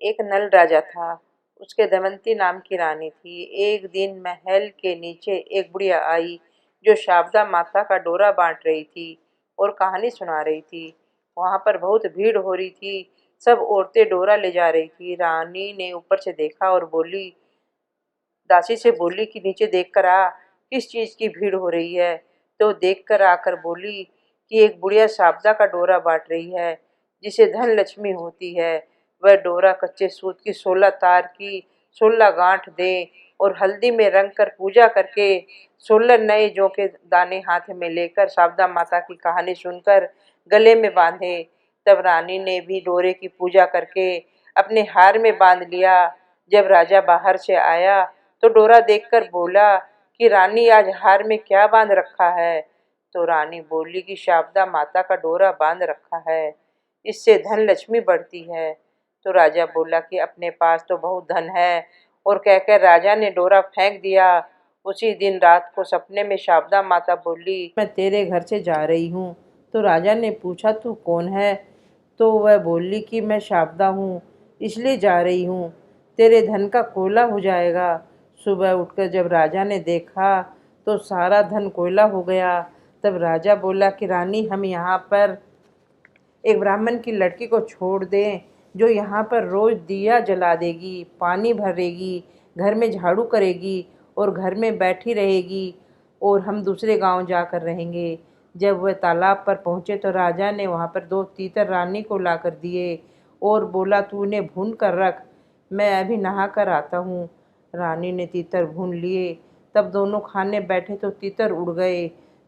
एक नल राजा था। उसके दमयंती नाम की रानी थी। एक दिन महल के नीचे एक बुढ़िया आई जो शारदा माता का डोरा बांट रही थी और कहानी सुना रही थी। वहां पर बहुत भीड़ हो रही थी। सब औरतें डोरा ले जा रही थी। रानी ने ऊपर से देखा और बोली, दासी से बोली कि नीचे देख कर आ, किस चीज की भीड़ हो रही है। तो देख कर आकर बोली कि एक बुढ़िया शारदा का डोरा बांट रही है, जिसे धन लक्ष्मी होती है। वह डोरा कच्चे सूत की 16 तार की 16 गांठ दे और हल्दी में रंग कर पूजा करके 16 नए जौ के दाने हाथ में लेकर शारदा माता की कहानी सुनकर गले में बांधे। तब रानी ने भी डोरे की पूजा करके अपने हार में बांध लिया। जब राजा बाहर से आया तो डोरा देखकर बोला कि रानी, आज हार में क्या बांध रखा है। तो रानी बोली कि शारदा माता का डोरा बांध रखा है, इससे धन लक्ष्मी बढ़ती है। तो राजा बोला कि अपने पास तो बहुत धन है, और कहकर राजा ने डोरा फेंक दिया। उसी दिन रात को सपने में शारदा माता बोली, मैं तेरे घर से जा रही हूँ। तो राजा ने पूछा, तू कौन है। तो वह बोली कि मैं शारदा हूँ, इसलिए जा रही हूँ, तेरे धन का कोयला हो जाएगा। सुबह उठकर जब राजा ने देखा तो सारा धन कोयला हो गया। तब राजा बोला कि रानी, हम यहाँ पर एक ब्राह्मण की लड़की को छोड़ दें, जो यहाँ पर रोज दिया जला देगी, पानी भरेगी, घर में झाड़ू करेगी और घर में बैठी रहेगी, और हम दूसरे गांव जाकर रहेंगे। जब वह तालाब पर पहुँचे तो राजा ने वहाँ पर 2 तीतर रानी को लाकर दिए और बोला, तू उन्हें भून कर रख, मैं अभी नहा कर आता हूँ। रानी ने तीतर भून लिए। तब दोनों खाने बैठे तो तीतर उड़ गए।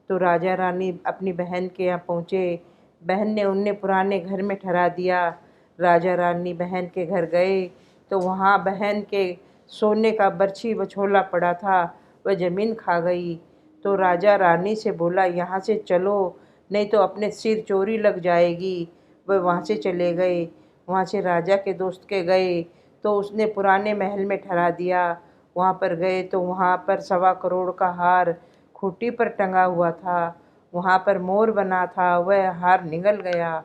तो राजा रानी अपनी बहन के यहाँ पहुँचे। बहन ने उन्हें पुराने घर में ठहरा दिया। राजा रानी बहन के घर गए तो वहाँ बहन के सोने का बरछी बछोला पड़ा था, वह जमीन खा गई। तो राजा रानी से बोला, यहाँ से चलो, नहीं तो अपने सिर चोरी लग जाएगी। वह वहाँ से चले गए। वहाँ से राजा के दोस्त के गए तो उसने पुराने महल में ठहरा दिया। वहाँ पर गए तो वहाँ पर 1.25 करोड़ का हार खूंटी पर टंगा हुआ था। वहाँ पर मोर बना था, वह हार निगल गया।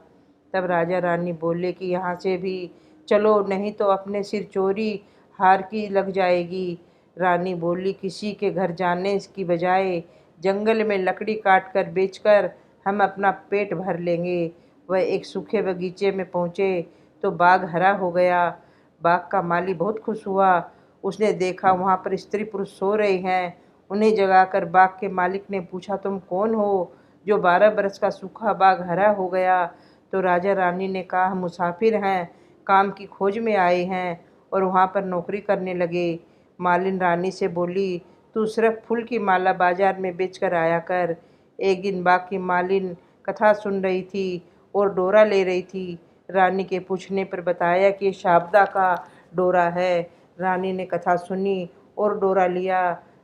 तब राजा रानी बोले कि यहाँ से भी चलो, नहीं तो अपने सिर चोरी हार की लग जाएगी। रानी बोली, किसी के घर जाने की बजाय जंगल में लकड़ी काट कर बेचकर हम अपना पेट भर लेंगे। वह एक सूखे बगीचे में पहुँचे तो बाग हरा हो गया। बाग का माली बहुत खुश हुआ। उसने देखा वहाँ पर स्त्री पुरुष सो रहे हैं। उन्हें जगाकर बाग के मालिक ने पूछा, तुम कौन हो जो 12 बरस का सूखा बाग हरा हो गया। तो राजा रानी ने कहा, हम मुसाफिर हैं, काम की खोज में आए हैं और वहाँ पर नौकरी करने लगे। मालिन रानी से बोली, तू सिर्फ फूल की माला बाजार में बेच कर आया कर। एक दिन बाग की मालिन कथा सुन रही थी और डोरा ले रही थी। रानी के पूछने पर बताया कि शारदा का डोरा है। रानी ने कथा सुनी और डोरा लिया।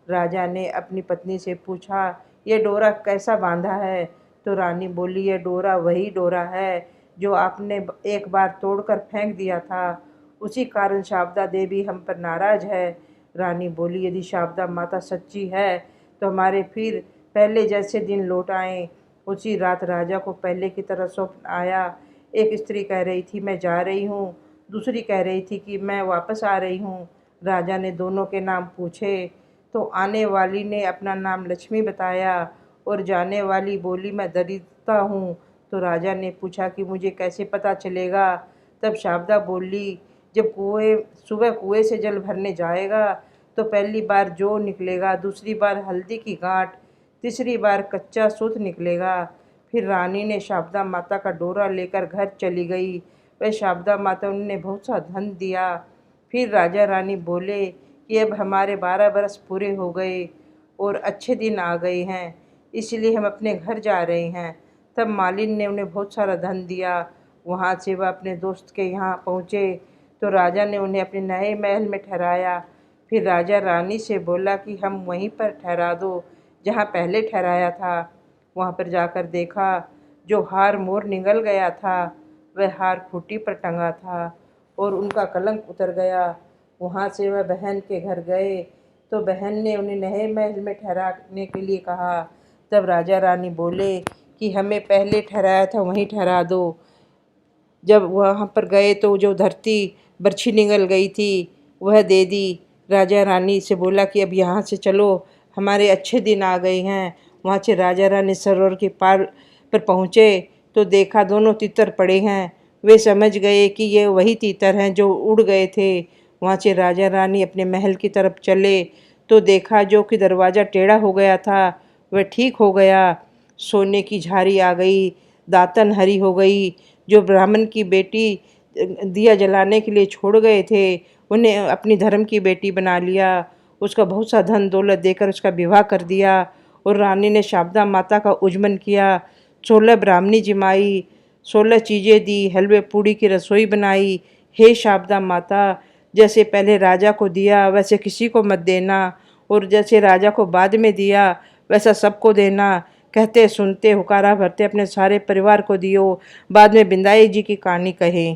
राजा ने अपनी पत्नी से पूछा, ये डोरा कैसा बांधा है। तो रानी बोली, ये डोरा वही डोरा है जो आपने एक बार तोड़कर फेंक दिया था, उसी कारण शारदा देवी हम पर नाराज है। रानी बोली, यदि शारदा माता सच्ची है तो हमारे फिर पहले जैसे दिन लौट आए। उसी रात राजा को पहले की तरह स्वप्न आया। एक स्त्री कह रही थी, मैं जा रही हूँ, दूसरी कह रही थी कि मैं वापस आ रही हूँ। राजा ने दोनों के नाम पूछे तो आने वाली ने अपना नाम लक्ष्मी बताया और जाने वाली बोली, मैं दरिद्रता हूँ। तो राजा ने पूछा कि मुझे कैसे पता चलेगा। तब शारदा बोली, जब सुबह कुएं से जल भरने जाएगा तो पहली बार जौ निकलेगा, दूसरी बार हल्दी की गांठ, तीसरी बार कच्चा सूत निकलेगा। फिर रानी ने शारदा माता का डोरा लेकर घर चली गई। वह शारदा माता उन्हें बहुत सा धन दिया। फिर राजा रानी बोले कि अब हमारे 12 बरस पूरे हो गए और अच्छे दिन आ गए हैं, इसलिए हम अपने घर जा रहे हैं। तब मालिन ने उन्हें बहुत सारा धन दिया। वहाँ से वह अपने दोस्त के यहाँ पहुँचे तो राजा ने उन्हें अपने नए महल में ठहराया। फिर राजा रानी से बोला कि हम वहीं पर ठहरा दो जहाँ पहले ठहराया था। वहाँ पर जाकर देखा, जो हार मोर निगल गया था वह हार खूंटी पर टंगा था और उनका कलंक उतर गया। वहाँ से वह बहन के घर गए तो बहन ने उन्हें नए महल में ठहराने के लिए कहा। तब राजा रानी बोले कि हमें पहले ठहराया था वहीं ठहरा दो। जब वहाँ पर गए तो जो धरती बर्छी निकल गई थी वह दे दी। राजा रानी से बोला कि अब यहाँ से चलो, हमारे अच्छे दिन आ गए हैं। वहाँ से राजा रानी सरोवर के पार पर पहुँचे तो देखा दोनों तीतर पड़े हैं। वे समझ गए कि ये वही तीतर हैं जो उड़ गए थे। वहाँ से राजा रानी अपने महल की तरफ चले तो देखा जो कि दरवाज़ा टेढ़ा हो गया था वह ठीक हो गया। सोने की झारी आ गई, दातन हरी हो गई। जो ब्राह्मण की बेटी दिया जलाने के लिए छोड़ गए थे उन्हें अपनी धर्म की बेटी बना लिया। उसका बहुत सा धन दौलत देकर उसका विवाह कर दिया और रानी ने शारदा माता का उज्जमन किया। 16 ब्राह्मणी जिमाई, 16 चीज़ें दी, हलवे पूड़ी की रसोई बनाई। हे शारदा माता, जैसे पहले राजा को दिया वैसे किसी को मत देना, और जैसे राजा को बाद में दिया वैसा सबको देना। कहते सुनते हुकारा भरते अपने सारे परिवार को दियो। बाद में बिंदाई जी की कहानी कहे।